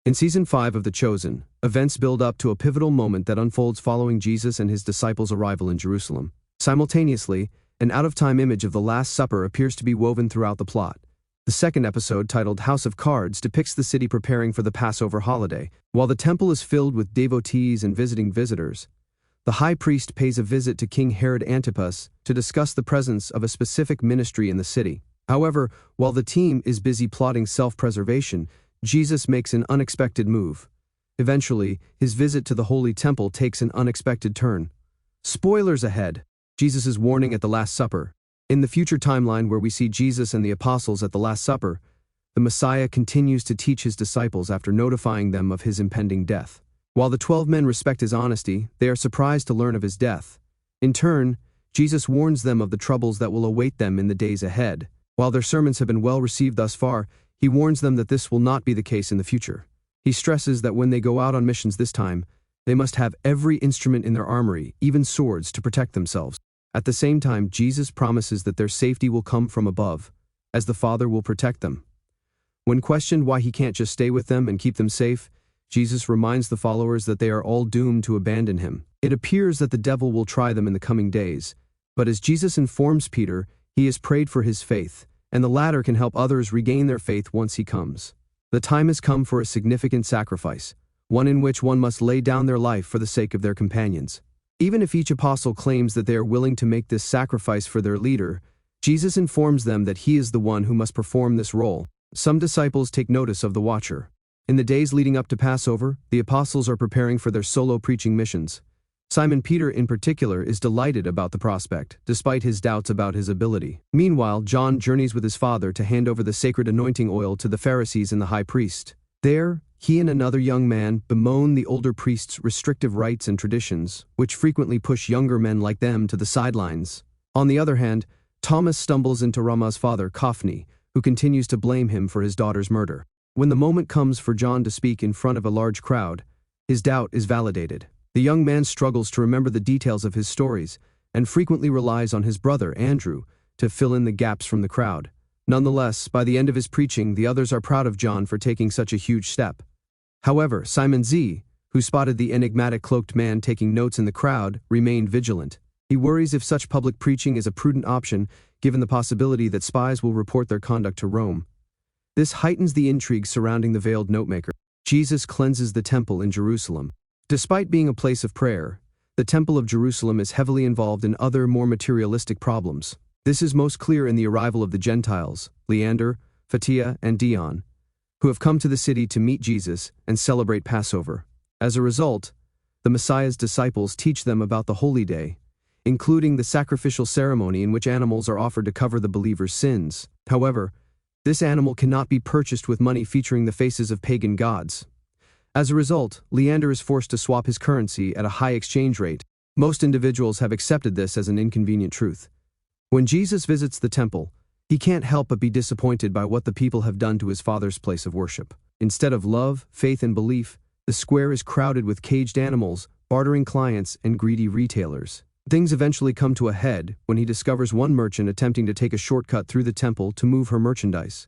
In Season 5 of The Chosen, events build up to a pivotal moment that unfolds following Jesus and his disciples' arrival in Jerusalem. Simultaneously, an out-of-time image of the Last Supper appears to be woven throughout the plot. The second episode, titled House of Cards, depicts the city preparing for the Passover holiday. While the temple is filled with devotees and visiting visitors, the high priest pays a visit to King Herod Antipas to discuss the presence of a specific ministry in the city. However, while the team is busy plotting self-preservation, Jesus makes an unexpected move. Eventually, his visit to the Holy Temple takes an unexpected turn. Spoilers ahead. Jesus' warning at the Last Supper. In the future timeline where we see Jesus and the apostles at the Last Supper, the Messiah continues to teach his disciples after notifying them of his impending death. While the 12 men respect his honesty, they are surprised to learn of his death. In turn, Jesus warns them of the troubles that will await them in the days ahead. While their sermons have been well received thus far, he warns them that this will not be the case in the future. He stresses that when they go out on missions this time, they must have every instrument in their armory, even swords, to protect themselves. At the same time, Jesus promises that their safety will come from above, as the Father will protect them. When questioned why he can't just stay with them and keep them safe, Jesus reminds the followers that they are all doomed to abandon him. It appears that the devil will try them in the coming days, but as Jesus informs Peter, he has prayed for his faith, and the latter can help others regain their faith once he comes. The time has come for a significant sacrifice, one in which one must lay down their life for the sake of their companions. Even if each apostle claims that they are willing to make this sacrifice for their leader, Jesus informs them that he is the one who must perform this role. Some disciples take notice of the watcher. In the days leading up to Passover, the apostles are preparing for their solo preaching missions. Simon Peter in particular is delighted about the prospect, despite his doubts about his ability. Meanwhile, John journeys with his father to hand over the sacred anointing oil to the Pharisees and the high priest. There, he and another young man bemoan the older priest's restrictive rites and traditions, which frequently push younger men like them to the sidelines. On the other hand, Thomas stumbles into Rama's father, Kophni, who continues to blame him for his daughter's murder. When the moment comes for John to speak in front of a large crowd, his doubt is validated. The young man struggles to remember the details of his stories and frequently relies on his brother, Andrew, to fill in the gaps from the crowd. Nonetheless, by the end of his preaching, the others are proud of John for taking such a huge step. However, Simon Z, who spotted the enigmatic cloaked man taking notes in the crowd, remained vigilant. He worries if such public preaching is a prudent option, given the possibility that spies will report their conduct to Rome. This heightens the intrigue surrounding the veiled notemaker. Jesus cleanses the temple in Jerusalem. Despite being a place of prayer, the Temple of Jerusalem is heavily involved in other, more materialistic problems. This is most clear in the arrival of the Gentiles, Leander, Fatia, and Dion, who have come to the city to meet Jesus and celebrate Passover. As a result, the Messiah's disciples teach them about the Holy Day, including the sacrificial ceremony in which animals are offered to cover the believer's sins. However, this animal cannot be purchased with money featuring the faces of pagan gods. As a result, Leander is forced to swap his currency at a high exchange rate. Most individuals have accepted this as an inconvenient truth. When Jesus visits the temple, he can't help but be disappointed by what the people have done to his Father's place of worship. Instead of love, faith, and belief, the square is crowded with caged animals, bartering clients, and greedy retailers. Things eventually come to a head when he discovers one merchant attempting to take a shortcut through the temple to move her merchandise.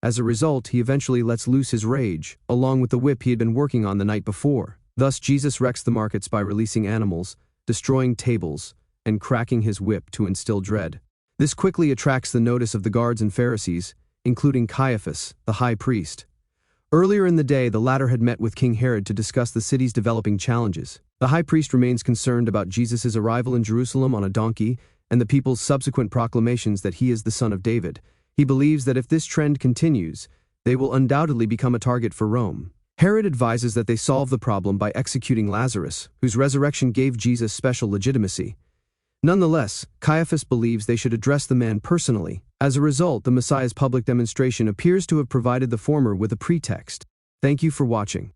As a result, he eventually lets loose his rage, along with the whip he had been working on the night before. Thus, Jesus wrecks the markets by releasing animals, destroying tables, and cracking his whip to instill dread. This quickly attracts the notice of the guards and Pharisees, including Caiaphas, the high priest. Earlier in the day, the latter had met with King Herod to discuss the city's developing challenges. The high priest remains concerned about Jesus' arrival in Jerusalem on a donkey and the people's subsequent proclamations that he is the son of David. He believes that if this trend continues, they will undoubtedly become a target for Rome. Herod advises that they solve the problem by executing Lazarus, whose resurrection gave Jesus special legitimacy. Nonetheless, Caiaphas believes they should address the man personally. As a result, the Messiah's public demonstration appears to have provided the former with a pretext. Thank you for watching.